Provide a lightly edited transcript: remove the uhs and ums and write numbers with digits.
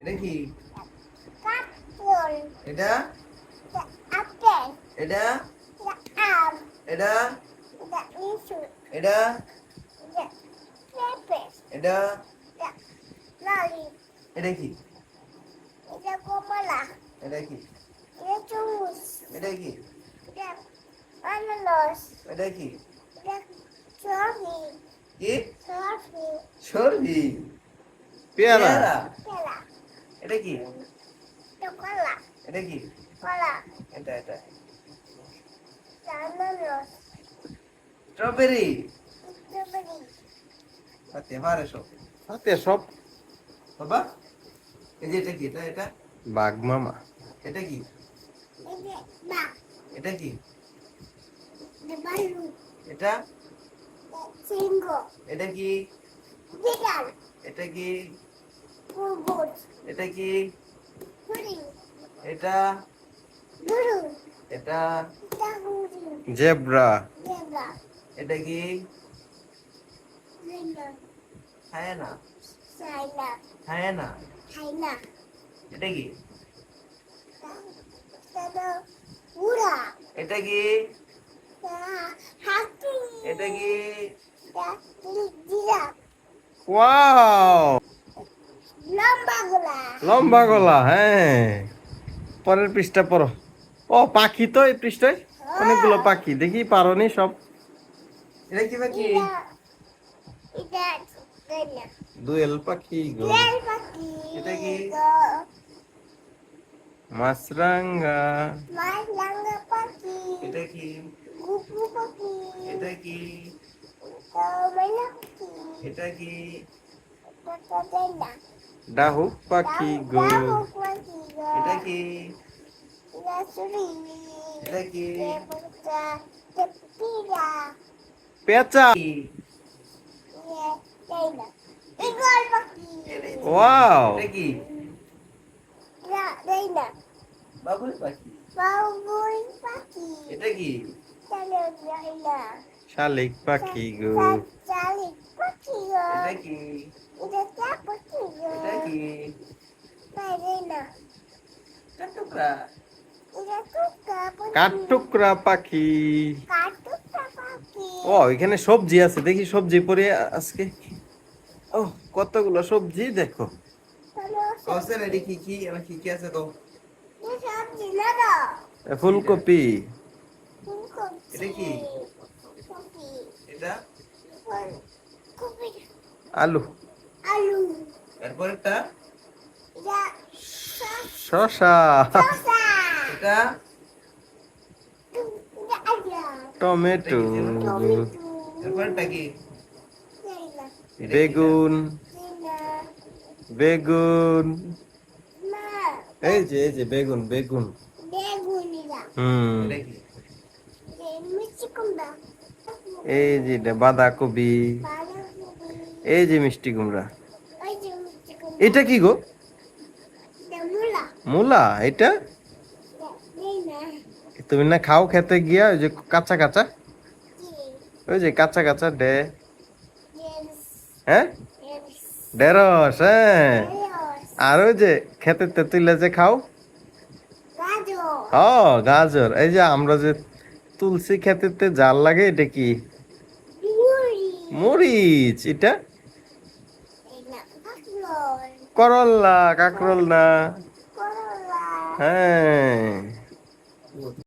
এটা কি? কাকল, এটা আপেল, এটা আম, এটা লিচু, এটা পেঁপে, এটা ললি, এটা কি? কমলা, এটা কি? তরমুজ, এটা কি? আনারস, এটা কি? চরবি, কি? চরবি, সরবি, পেয়ারা, পেয়ারা। পেলা, এটা কি? কলা, এটা কি? কলা, এটা আনারস, স্ট্রবেরি। স্ট্রবেরি, আতে পারে সব হাতে সব বাবা। এই যে এটা কি? এটা বাঘ মামা। এটা কি? বাঘ, এটা কি? বালু, এটা সিংহ, এটা কি? বিড়াল, এটা কি? কুকুর, এটা কি? হরিণ, এটা গরু, এটা হরিণ, জেব্রা, জেব্রা, এটা কি? হাইনা, হায়না। সাইনা, হায়না। হাইনা, এটা কি? উড়া, এটা কি? হাতি, এটা কি? জিরা, ওয়াও, লম্বা গলা, লম্বা গলা। হ্যাঁ, পরের পৃষ্ঠা পড়ো। ও পাখি তো এই পৃষ্ঠায় অনেকগুলো পাখি দেখি পারোনি সব। এটা কি বাকি? এটা এটা দোয়েল পাখি গো, লাল পাখি, এটা কি? মাছরাঙ্গা, মাছ লাঙ্গা পাখি, এটা কি? গুপু পাখি, এটা কি? ময়না পাখি, এটা কি? এটা ডাহুক পাখি গো, পাখি, এটা কি? চুরি, এটা কি? পিরা, পেঁচা। ইগল পাখি, ওয়াও, এটা কি? না বাবুই পাখি। বাবুই পাখি, এটা কি? চলো যাইনা, শালিক পাখি গো, শালিক পাখি, এটা কি? এটা চা পাখি, এটা কি? না টাটুকরা। এটা টুকা পাখি, কাঠঠোকরা পাখি। কাটুকা পাখি, ও এখানে সবজি আছে, দেখি সবজি পরে আজকে। ও কতগুলো সবজি দেখো। চলো কসেন এডি কি কি? আমার কি কি আছে তো? সব জিলাদা, ফুলকপি, ফুলকপি, এটা কি? কপি, এটা কপি, আলু, আলু, এরপরেরটা এটা শসা, শসা, এটা এটা আলু, টমেটো, টমেটো, এরপরেরটা কি? যাইনা, বেগুন, যাইনা, বেগুন। না এই যে বেগুন বেগুন। বেগুনিরা, এটা কি? মিষ্টি কুমড়া, এই যে এটা বাঁধাকপি, বাঁধাকপি, এই যে মিষ্টি কুমড়া। ওই যে মিষ্টি কুমড়া, এটা কি গো? এটা মূলা, মূলা? এটা যাইনা, তুমি না খাও খেতে গিয়া ওই যে কাঁচা কাঁচা, ওই যে কাঁচা কাঁচা ডে, হ্যাঁ ঢেঁড়স। হ্যাঁ, আর ওই যে খেতে তেঁতুলে যে খাও, গাজর, ও গাজর। এই যে আমরা যে তুলসী খেতে জাল লাগে, এটা কি? মুড়ি, মরিচ। এটা এটা কাঁকরোল, করল্লা, কাকরোল না? করলা, হ্যাঁ।